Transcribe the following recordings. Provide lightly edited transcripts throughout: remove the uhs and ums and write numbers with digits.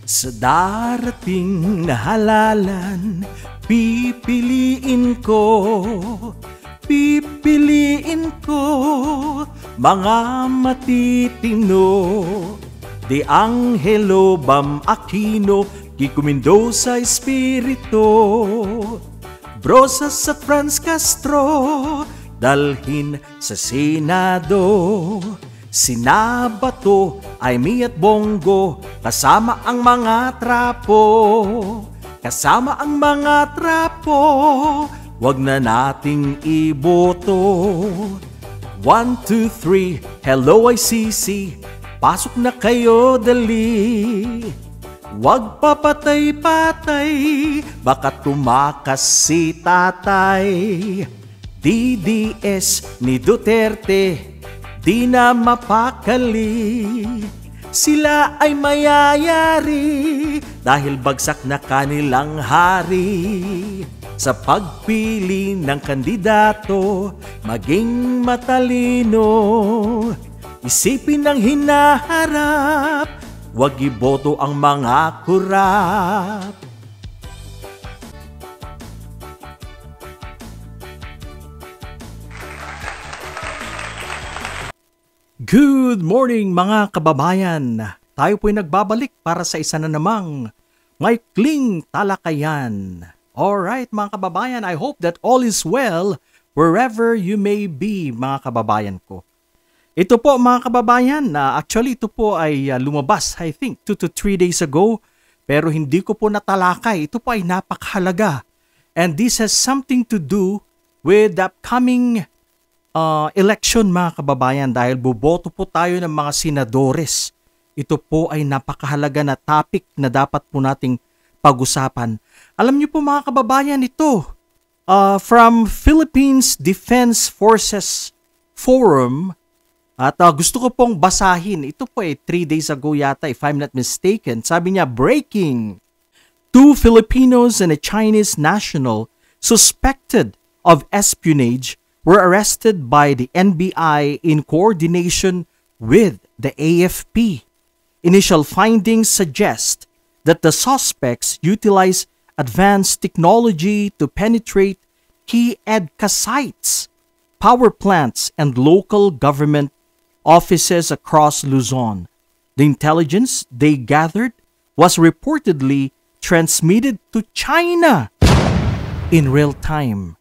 Sa darating na halalan, pipiliin ko mga matitino. De Angelo Bam Aquino, Kiko Mendoza Espirito, Brosas at Franz Castro, dalhin sa Senado. Sina Bato, Aimee at Bongo, kasama ang mga trapo. Kasama ang mga trapo, wag na nating iboto. 1, 2, 3, hello ICC, pasok na kayo dali. Wag papatay-patay, baka tumakas si tatay. DDS ni Duterte, di na mapakali. Sila ay mayayari dahil bagsak na kanilang hari. Sa pagpili ng kandidato, maging matalino. Isipin ang hinaharap, wag iboto ang mga kurap. Good morning mga kababayan! Tayo po'y nagbabalik para sa isa na namang maikling talakayan. Alright mga kababayan, I hope that all is well wherever you may be mga kababayan ko. Ito po mga kababayan, actually ito po ay lumabas I think 2 to 3 days ago, pero hindi ko po natalakay. Ito po ay napakahalaga. And this has something to do with the upcoming election mga kababayan, dahil boboto po tayo ng mga senadores. Ito po ay napakahalaga na topic na dapat po nating pag-usapan. Alam niyo po mga kababayan, ito from Philippines Defense Forces Forum, at gusto ko pong basahin. Ito po ay 3 days ago yata if I'm not mistaken. Sabi niya, breaking: 2 Filipinos and a Chinese national suspected of espionage were arrested by the NBI in coordination with the AFP. Initial findings suggest that the suspects utilize advanced technology to penetrate key EDCA sites, power plants, and local government offices across Luzon. The intelligence they gathered was reportedly transmitted to China in real time,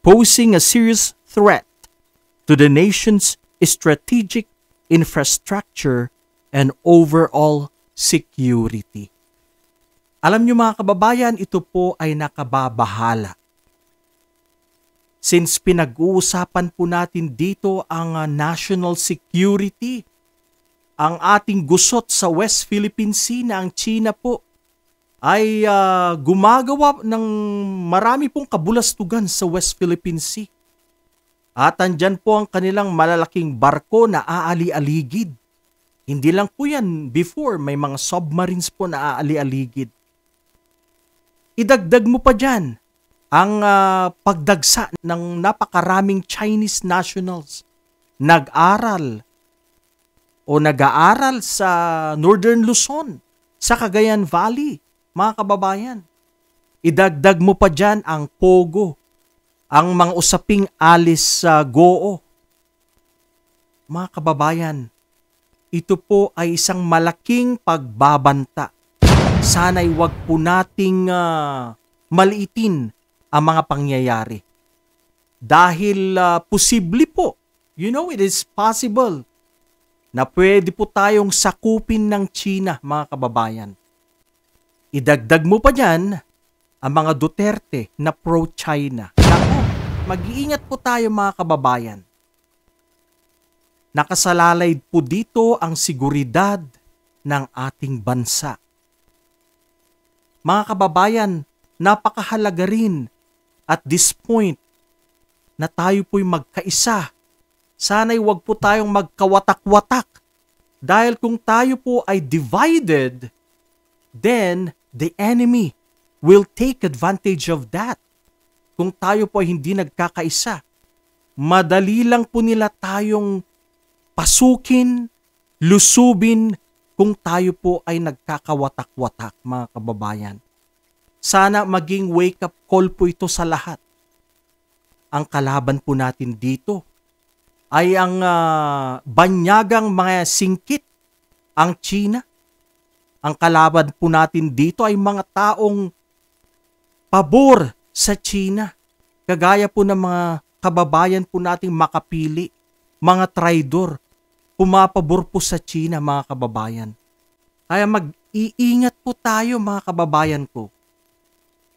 posing a serious threat to the nation's strategic infrastructure and overall security. Alam niyo mga kababayan, ito po ay nakababahala. Since pinag-uusapan po natin dito ang national security, ang ating gusot sa West Philippine Sea na ang China po ay gumagawa ng marami pong kabulastugan sa West Philippine Sea. At andyan po ang kanilang malalaking barko na aali-aligid. Hindi lang po yan, before may mga submarines po na aali-aligid. Idagdag mo pa dyan ang pagdagsa ng napakaraming Chinese nationals nag-aaral sa Northern Luzon, sa Cagayan Valley. Mga kababayan, idagdag mo pa dyan ang Pogo, ang mga usaping alis sa Goo. Mga kababayan, ito po ay isang malaking pagbabanta. Sana'y wag po nating maliitin ang mga pangyayari. Dahil posible po, it is possible na pwede po tayong sakupin ng China, mga kababayan. Idagdag mo pa dyan ang mga Duterte na pro-China. Naku, mag-iingat po tayo mga kababayan. Nakasalalay po dito ang seguridad ng ating bansa. Mga kababayan, napakahalaga rin at this point na tayo po'y magkaisa. Sana'y wag po tayong magkawatak-watak. Dahil kung tayo po ay divided, then the enemy will take advantage of that. Kung tayo po ay hindi nagkakaisa, madali lang po nila tayong pasukin, lusubin, kung tayo po ay nagkakawatak-watak, mga kababayan. Sana maging wake-up call po ito sa lahat. Ang kalaban po natin dito ay ang banyagang mga singkit, ang China. Ang kalaban po natin dito ay mga taong pabor sa China. Kagaya po ng mga kababayan po nating makapili, mga traidor, pumapabor po sa China, mga kababayan. Kaya mag-iingat po tayo, mga kababayan ko.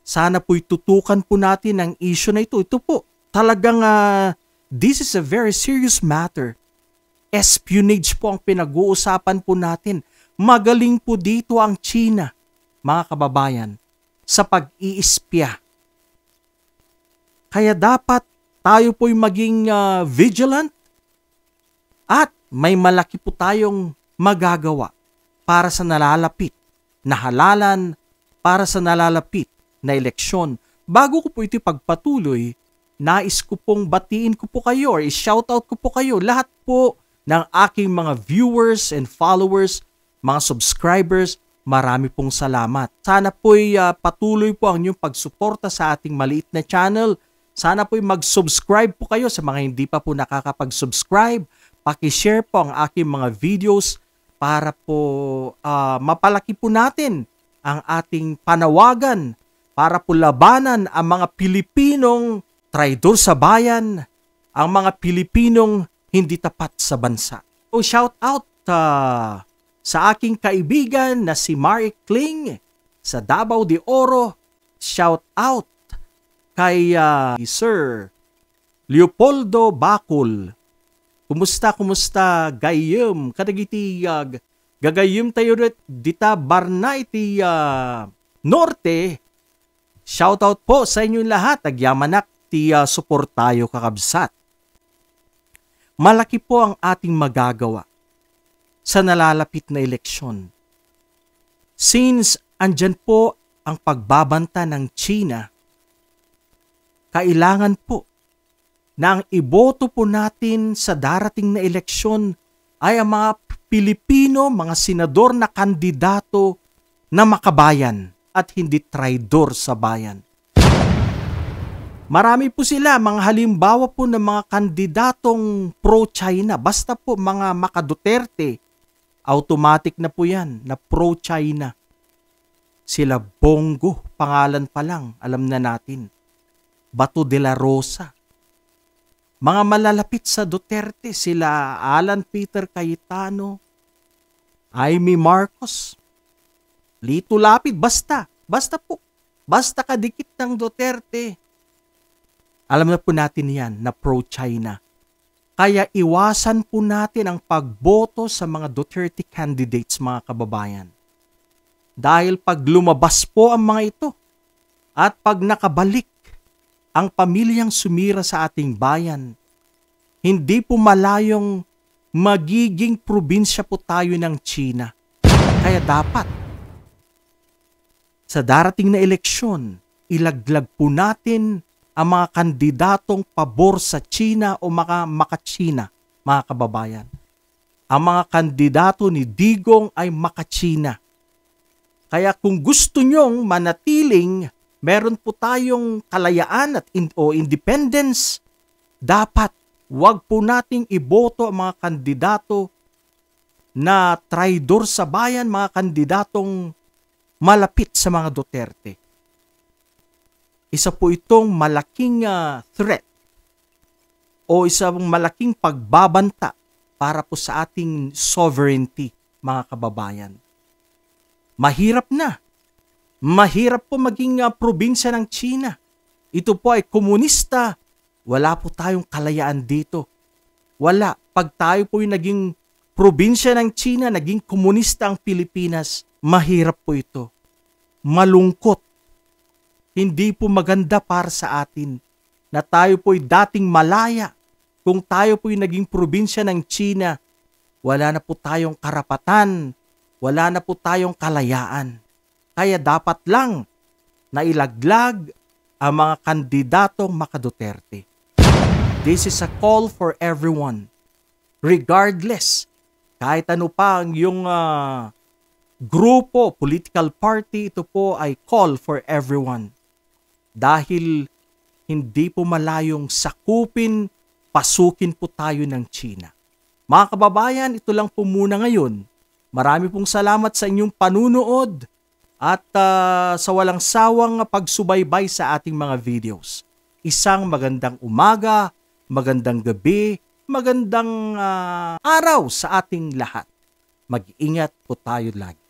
Sana po itutukan po natin ang issue na ito. Ito po, talagang this is a very serious matter. Espionage po ang pinag-uusapan po natin. Magaling po dito ang China, mga kababayan, sa pag-iispya. Kaya dapat tayo po'y maging vigilant at may malaki po tayong magagawa para sa nalalapit na halalan, para sa nalalapit na eleksyon. Bago ko po ito pagpatuloy, nais ko pong batiin ko po kayo or i-shoutout ko po kayo, lahat po ng aking mga viewers and followers, mga subscribers, marami pong salamat. Sana po'y patuloy po ang inyong pagsuporta sa ating maliit na channel. Sana po'y mag-subscribe po kayo sa mga hindi pa po nakakapag-subscribe. Paki-share po ang aking mga videos para po mapalaki po natin ang ating panawagan para po labanan ang mga Pilipinong traidor sa bayan, ang mga Pilipinong hindi tapat sa bansa. So shout out sa aking kaibigan na si Marie Kling sa Davao de Oro. Shout out kay Sir Leopoldo Bacol. Kumusta gayem kadagiti gagayem tayo ret dita Barna iti norte. Shout out po sa inyong lahat. Agyamanak ti suportayo kakabsat. Malaki po ang ating magagawa sa nalalapit na eleksyon. Since andyan po ang pagbabanta ng China, kailangan po na ang iboto po natin sa darating na eleksyon ay ang mga Pilipino, mga senador na kandidato na makabayan at hindi traidor sa bayan. Marami po sila, mga halimbawa po ng mga kandidatong pro-China. Basta po mga maka-Duterte, automatic na po yan na pro-China. Sila Bongo, pangalan pa lang, alam na natin. Bato de la Rosa. Mga malalapit sa Duterte, sila Alan Peter Cayetano, Amy Marcos, Lito Lapid, basta po. Basta kadikit ng Duterte. Alam na po natin yan na pro-China. Kaya iwasan po natin ang pagboto sa mga Duterte candidates, mga kababayan. Dahil pag lumabas po ang mga ito at pag nakabalik ang pamilyang sumira sa ating bayan, hindi po malayong magiging probinsya po tayo ng China. Kaya dapat sa darating na eleksyon, ilaglag po natin ang mga kandidatong pabor sa China o maka-China, mga kababayan. Ang mga kandidato ni Digong ay maka-China. Kaya kung gusto nyong manatiling meron po tayong kalayaan at independence, dapat wag po nating iboto ang mga kandidato na traidor sa bayan, mga kandidatong malapit sa mga Duterte. Isa po itong malaking threat o isang malaking pagbabanta para po sa ating sovereignty, mga kababayan. Mahirap na. Mahirap po maging probinsya ng China. Ito po ay komunista. Wala po tayong kalayaan dito. Wala. Pag tayo po yung naging probinsya ng China, naging komunista ang Pilipinas, mahirap po ito. Malungkot. Hindi po maganda para sa atin na tayo po ay dating malaya. Kung tayo po yung naging probinsya ng China, wala na po tayong karapatan, wala na po tayong kalayaan. Kaya dapat lang na ilaglag ang mga kandidatong maka-Duterte. This is a call for everyone, regardless kahit ano pa ang iyong grupo, political party, ito po ay call for everyone. Dahil hindi po malayong sakupin, pasukin po tayo ng China. Mga kababayan, ito lang po muna ngayon. Marami pong salamat sa inyong panunood at sa walang sawang pagsubaybay sa ating mga videos. Isang magandang umaga, magandang gabi, magandang araw sa ating lahat. Mag-ingat po tayo lagi.